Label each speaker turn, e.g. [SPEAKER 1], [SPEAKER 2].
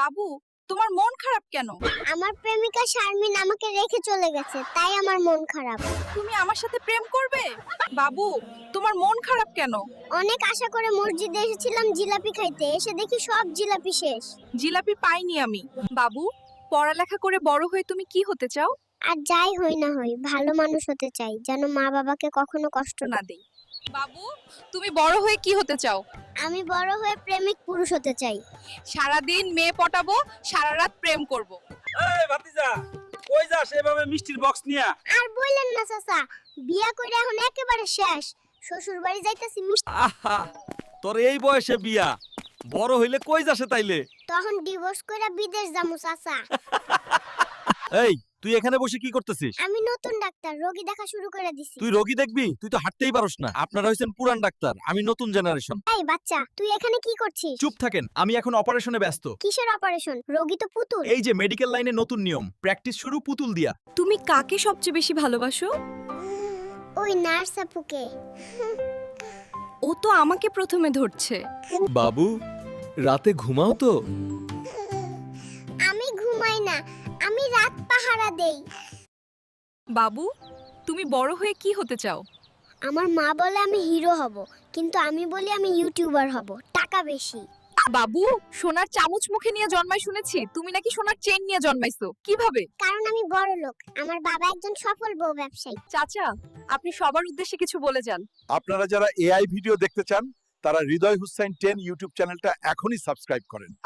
[SPEAKER 1] বাবু, তোমার মন খারাপ কেন?
[SPEAKER 2] আমার প্রেমিকা শারমিন আমাকে রেখে চলে গেছে, তাই আমার মন খারাপ।
[SPEAKER 1] তুমি আমার সাথে প্রেম করবে? বাবু, তোমার মন খারাপ কেন?
[SPEAKER 2] অনেক আশা করে মসজিদে এসেছিলাম জিলাপি খাইতে, এসে দেখি সব জিলাপি শেষ।
[SPEAKER 1] জিলাপি পাইনি আমি। বাবু, পড়ালেখা করে বড় হয়ে তুমি কি হতে চাও?
[SPEAKER 2] আর যাই হই না হই, ভালো মানুষ হতে চাই, যেন মা বাবাকে কখনো কষ্ট না
[SPEAKER 1] না দেই। বাবু, তুমি বড় হয়ে কি হতে চাও?
[SPEAKER 2] আমি বড় হয়ে প্রেমিক পুরুষ হতে চাই।
[SPEAKER 1] সারাদিন মেয়ে পটাবো, সারা রাত প্রেম করব।
[SPEAKER 3] এই ভাতিজা, কই যাস এভাবে মিষ্টির বক্স নিয়া?
[SPEAKER 2] আর বললেন না চাচা, বিয়া করে এখন একেবারে শেষ। শ্বশুর বাড়ি যাইতাছি মিষ্টি,
[SPEAKER 3] আহা, তোর এই বয়সে বিয়া, বড় হইলে কই যাসে তাইলে?
[SPEAKER 2] তখন ডিভোর্স করে বিদেশ যামু চাচা।
[SPEAKER 3] এই, তুই এখানে বসে কি করতেছিস?
[SPEAKER 2] আমি নতুন ডাক্তার, রোগী দেখা শুরু করে দিছি।
[SPEAKER 3] তুই রোগী দেখবি? তুই তো হাঁটতেই পারস না। আপনারা হইছেন পুরান ডাক্তার, আমি নতুন জেনারেশন।
[SPEAKER 2] এই বাচ্চা, তুই এখানে কি করছিস?
[SPEAKER 4] চুপ থাকেন, আমি এখন অপারেশনে ব্যস্ত।
[SPEAKER 2] কিসের অপারেশন? রোগী তো পুতুল।
[SPEAKER 4] এই যে মেডিকেল লাইনে নতুন নিয়ম, প্র্যাকটিস শুরু পুতুল দিয়া।
[SPEAKER 1] তুমি কাকে সবচেয়ে বেশি ভালোবাসো?
[SPEAKER 2] ওই নার্স আপুকে।
[SPEAKER 1] ও তো আমাকে প্রথমে ধরছে।
[SPEAKER 4] বাবু, রাতে ঘুমাও তো?
[SPEAKER 2] আমি ঘুমাই না, আমি রাত পাহারা দেই।
[SPEAKER 1] বাবু, তুমি বড় হয়ে কি হতে চাও?
[SPEAKER 2] আমার মা বলে আমি হিরো হব, কিন্তু আমি বলি আমি ইউটিউবার হব, টাকা বেশি।
[SPEAKER 1] বাবু, সোনার চামচ মুখে নিয়ে জন্মায় শুনেছি, তুমি নাকি সোনার চেন নিয়ে জন্মাইছো। কিভাবে?
[SPEAKER 2] কারণ আমি বড় লোক, আমার বাবা একজন সফল বউ ব্যবসায়ী।
[SPEAKER 1] চাচা, আপনি সবার উদ্দেশ্যে কিছু বলে যান।
[SPEAKER 5] আপনারা যারা এআই ভিডিও দেখতে চান তারা হৃদয় হুসাইন 10 ইউটিউব চ্যানেলটা এখনই সাবস্ক্রাইব করেন।